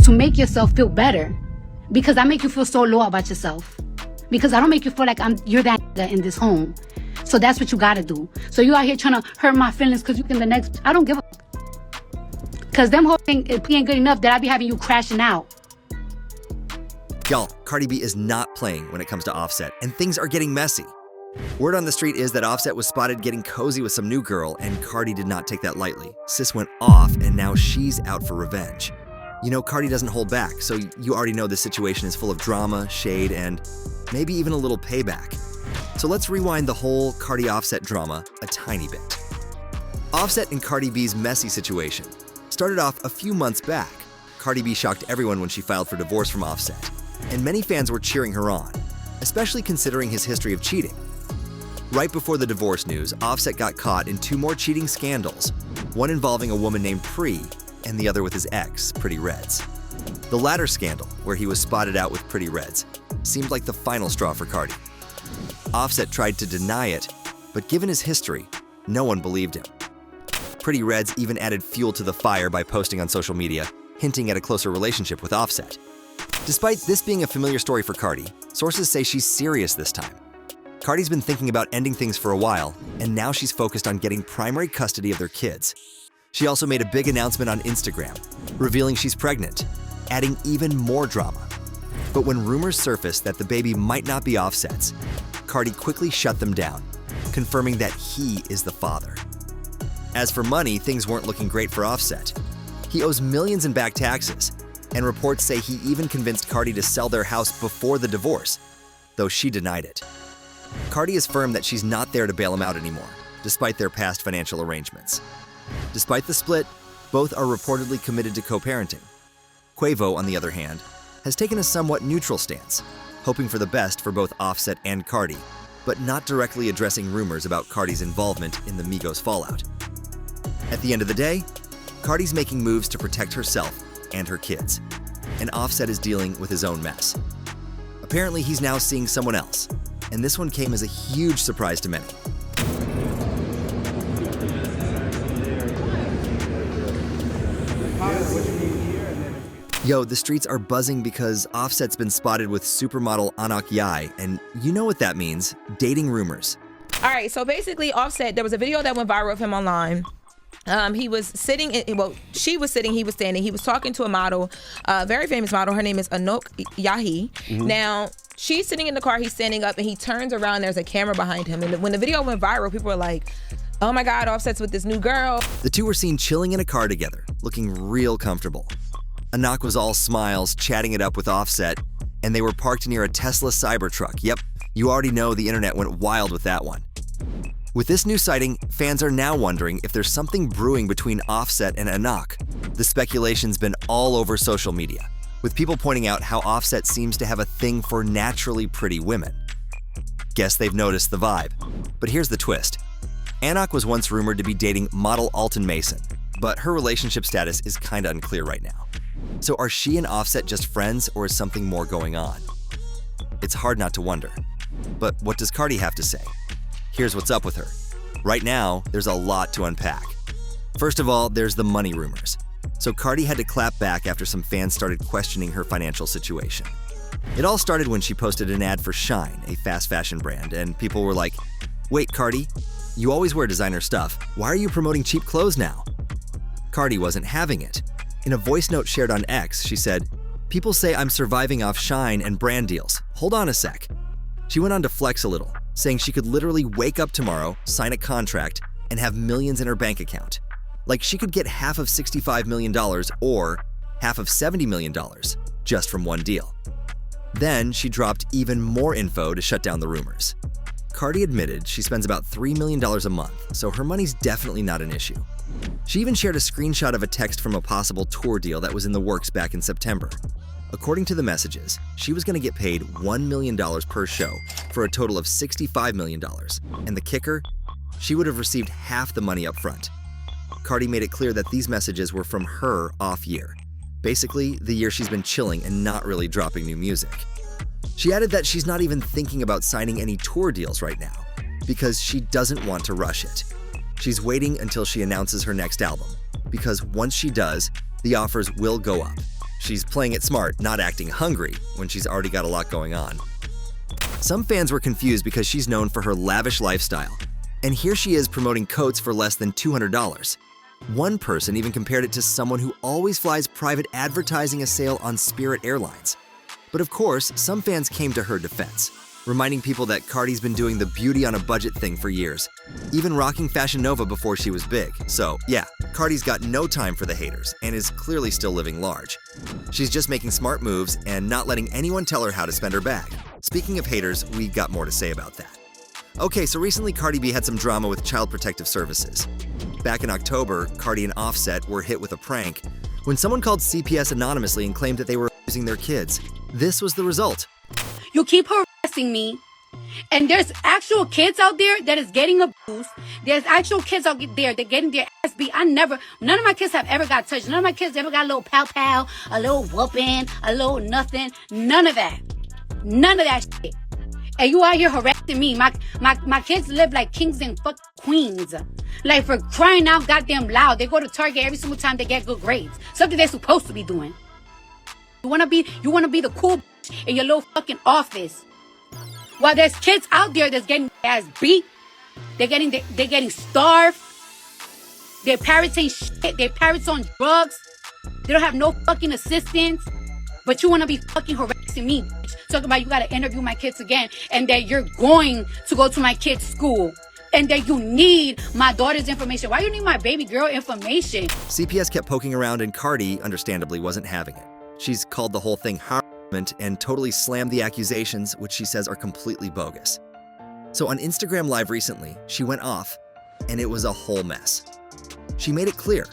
to make yourself feel better, because I make you feel so low about yourself, because I don't make you feel like you're that in this home. So that's what you gotta do. So you out here trying to hurt my feelings because you think the next, I don't give a because them whole thing it ain't good enough that I be having you crashing out. Y'all, Cardi B is not playing when it comes to Offset, and things are getting messy. Word on the street is that Offset was spotted getting cozy with some new girl, and Cardi did not take that lightly. Sis went off, and now she's out for revenge. You know, Cardi doesn't hold back, so you already know this situation is full of drama, shade, and maybe even a little payback. So let's rewind the whole Cardi Offset drama a tiny bit. Offset and Cardi B's messy situation started off a few months back. Cardi B shocked everyone when she filed for divorce from Offset, and many fans were cheering her on, especially considering his history of cheating. Right before the divorce news, Offset got caught in 2 more cheating scandals, one involving a woman named Pri and the other with his ex, Pretty Reds. The latter scandal, where he was spotted out with Pretty Reds, seemed like the final straw for Cardi. Offset tried to deny it, but given his history, no one believed him. Pretty Reds even added fuel to the fire by posting on social media, hinting at a closer relationship with Offset. Despite this being a familiar story for Cardi, sources say she's serious this time. Cardi's been thinking about ending things for a while, and now she's focused on getting primary custody of their kids. She also made a big announcement on Instagram, revealing she's pregnant, adding even more drama. But when rumors surfaced that the baby might not be Offset's, Cardi quickly shut them down, confirming that he is the father. As for money, things weren't looking great for Offset. He owes millions in back taxes, and reports say he even convinced Cardi to sell their house before the divorce, though she denied it. Cardi is firm that she's not there to bail him out anymore, despite their past financial arrangements. Despite the split, both are reportedly committed to co-parenting. Quavo, on the other hand, has taken a somewhat neutral stance, hoping for the best for both Offset and Cardi, but not directly addressing rumors about Cardi's involvement in the Migos fallout. At the end of the day, Cardi's making moves to protect herself and her kids, and Offset is dealing with his own mess. Apparently, he's now seeing someone else, and this one came as a huge surprise to many. Yo, the streets are buzzing because Offset's been spotted with supermodel Anak Yai, and you know what that means, dating rumors. All right, so basically Offset, there was a video that went viral of him online. He was sitting, she was sitting, he was standing. He was talking to a model, a very famous model. Her name is Anak Yai. Now, she's sitting in the car, he's standing up, and he turns around, there's a camera behind him. And when the video went viral, people were like, oh my God, Offset's with this new girl. The two were seen chilling in a car together, looking real comfortable. Anak was all smiles, chatting it up with Offset, and they were parked near a Tesla Cybertruck. Yep, you already know the internet went wild with that one. With this new sighting, fans are now wondering if there's something brewing between Offset and Anak. The speculation's been all over social media, with people pointing out how Offset seems to have a thing for naturally pretty women. Guess they've noticed the vibe. But here's the twist. Anak was once rumored to be dating model Alton Mason, but her relationship status is kinda unclear right now. So are she and Offset just friends, or is something more going on? It's hard not to wonder. But what does Cardi have to say? Here's what's up with her. Right now, there's a lot to unpack. First of all, there's the money rumors. So Cardi had to clap back after some fans started questioning her financial situation. It all started when she posted an ad for Shine, a fast fashion brand, and people were like, wait, Cardi, you always wear designer stuff. Why are you promoting cheap clothes now? Cardi wasn't having it. In a voice note shared on X, she said, people say I'm surviving off Shine and brand deals. Hold on a sec. She went on to flex a little, saying she could literally wake up tomorrow, sign a contract, and have millions in her bank account. Like she could get half of $65 million or half of $70 million just from one deal. Then she dropped even more info to shut down the rumors. Cardi admitted she spends about $3 million a month, so her money's definitely not an issue. She even shared a screenshot of a text from a possible tour deal that was in the works back in September. According to the messages, she was going to get paid $1 million per show for a total of $65 million. And the kicker? She would have received half the money up front. Cardi made it clear that these messages were from her off year. Basically, the year she's been chilling and not really dropping new music. She added that she's not even thinking about signing any tour deals right now because she doesn't want to rush it. She's waiting until she announces her next album because once she does, the offers will go up. She's playing it smart, not acting hungry when she's already got a lot going on. Some fans were confused because she's known for her lavish lifestyle, and here she is promoting coats for less than $200. One person even compared it to someone who always flies private advertising a sale on Spirit Airlines. But of course, some fans came to her defense, reminding people that Cardi's been doing the beauty on a budget thing for years, even rocking Fashion Nova before she was big. So yeah, Cardi's got no time for the haters and is clearly still living large. She's just making smart moves and not letting anyone tell her how to spend her bag. Speaking of haters, we got more to say about that. Okay, so recently Cardi B had some drama with Child Protective Services. Back in October, Cardi and Offset were hit with a prank when someone called CPS anonymously and claimed that they were abusing their kids. This was the result. You keep harassing me, and there's actual kids out there that is getting abused. There's actual kids out there that getting their ass beat. None of my kids have ever got touched. None of my kids ever got a little pow, a little whooping, a little nothing. None of that. None of that shit. And you out here harassing me. My kids live like kings and fuck queens. Like, for crying out goddamn loud. They go to Target every single time they get good grades. Something they're supposed to be doing. You wanna be the cool bitch in your little fucking office. While there's kids out there that's getting their ass beat. They're getting starved. Their parents ain't shit. Their parents on drugs. They don't have no fucking assistance. But you wanna be fucking harassing me, bitch. Talking about you gotta interview my kids again, and that you're going to go to my kids' school, and that you need my daughter's information. Why you need my baby girl information? CPS kept poking around and Cardi, understandably, wasn't having it. She's called the whole thing harassment and totally slammed the accusations, which she says are completely bogus. So on Instagram Live recently, she went off, and it was a whole mess. She made it clear,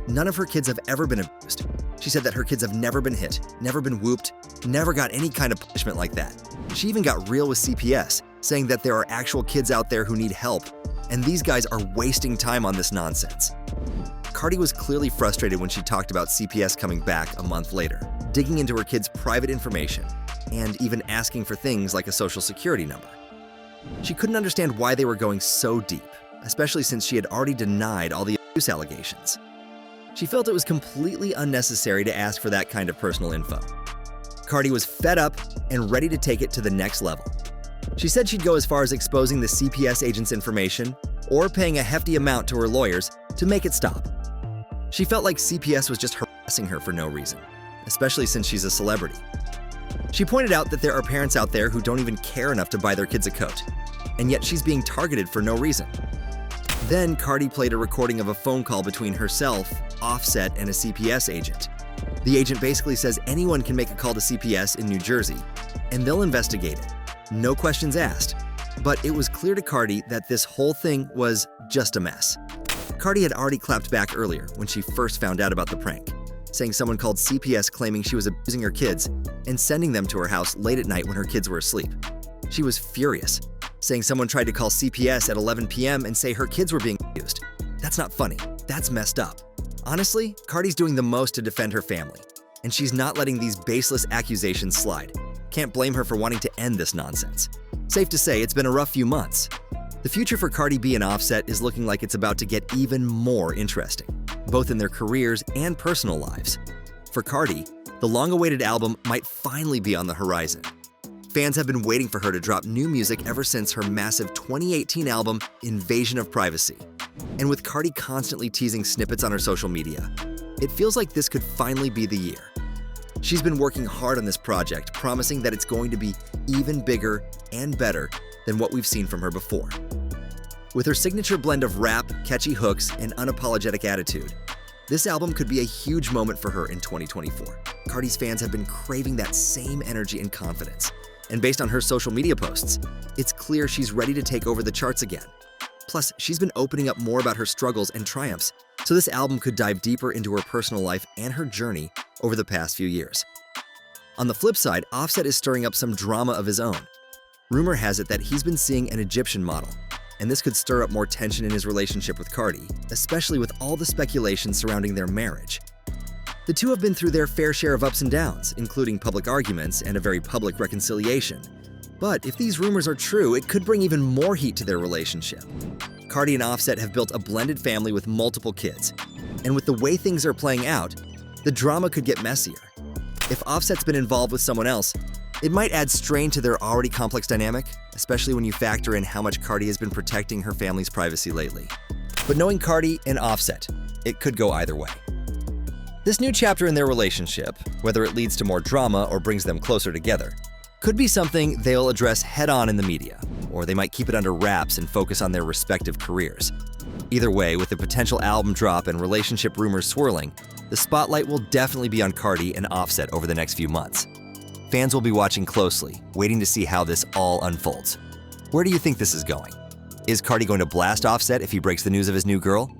none of her kids have ever been abused. She said that her kids have never been hit, never been whooped, never got any kind of punishment like that. She even got real with CPS, saying that there are actual kids out there who need help, and these guys are wasting time on this nonsense. Cardi was clearly frustrated when she talked about CPS coming back a month later, digging into her kids' private information, and even asking for things like a social security number. She couldn't understand why they were going so deep, especially since she had already denied all the abuse allegations. She felt it was completely unnecessary to ask for that kind of personal info. Cardi was fed up and ready to take it to the next level. She said she'd go as far as exposing the CPS agent's information or paying a hefty amount to her lawyers to make it stop. She felt like CPS was just harassing her for no reason, especially since she's a celebrity. She pointed out that there are parents out there who don't even care enough to buy their kids a coat, and yet she's being targeted for no reason. Then Cardi played a recording of a phone call between herself, Offset, and a CPS agent. The agent basically says anyone can make a call to CPS in New Jersey, and they'll investigate it. No questions asked. But it was clear to Cardi that this whole thing was just a mess. Cardi had already clapped back earlier when she first found out about the prank, saying someone called CPS claiming she was abusing her kids and sending them to her house late at night when her kids were asleep. She was furious, saying someone tried to call CPS at 11 p.m. and say her kids were being abused. That's not funny. That's messed up. Honestly, Cardi's doing the most to defend her family, and she's not letting these baseless accusations slide. Can't blame her for wanting to end this nonsense. Safe to say, it's been a rough few months. The future for Cardi B and Offset is looking like it's about to get even more interesting, both in their careers and personal lives. For Cardi, the long-awaited album might finally be on the horizon. Fans have been waiting for her to drop new music ever since her massive 2018 album, Invasion of Privacy. And with Cardi constantly teasing snippets on her social media, it feels like this could finally be the year. She's been working hard on this project, promising that it's going to be even bigger and better than what we've seen from her before. With her signature blend of rap, catchy hooks, and unapologetic attitude, this album could be a huge moment for her in 2024. Cardi's fans have been craving that same energy and confidence. And based on her social media posts, it's clear she's ready to take over the charts again. Plus, she's been opening up more about her struggles and triumphs, so this album could dive deeper into her personal life and her journey over the past few years. On the flip side, Offset is stirring up some drama of his own. Rumor has it that he's been seeing an Egyptian model, and this could stir up more tension in his relationship with Cardi, especially with all the speculation surrounding their marriage. The two have been through their fair share of ups and downs, including public arguments and a very public reconciliation. But if these rumors are true, it could bring even more heat to their relationship. Cardi and Offset have built a blended family with multiple kids, and with the way things are playing out, the drama could get messier. If Offset's been involved with someone else, it might add strain to their already complex dynamic, especially when you factor in how much Cardi has been protecting her family's privacy lately. But knowing Cardi and Offset, it could go either way. This new chapter in their relationship, whether it leads to more drama or brings them closer together, could be something they'll address head-on in the media, or they might keep it under wraps and focus on their respective careers. Either way, with the potential album drop and relationship rumors swirling, the spotlight will definitely be on Cardi and Offset over the next few months. Fans will be watching closely, waiting to see how this all unfolds. Where do you think this is going? Is Cardi going to blast Offset if he breaks the news of his new girl?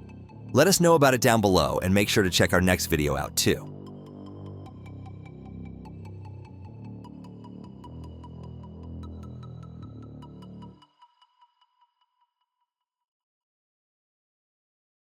Let us know about it down below and make sure to check our next video out too.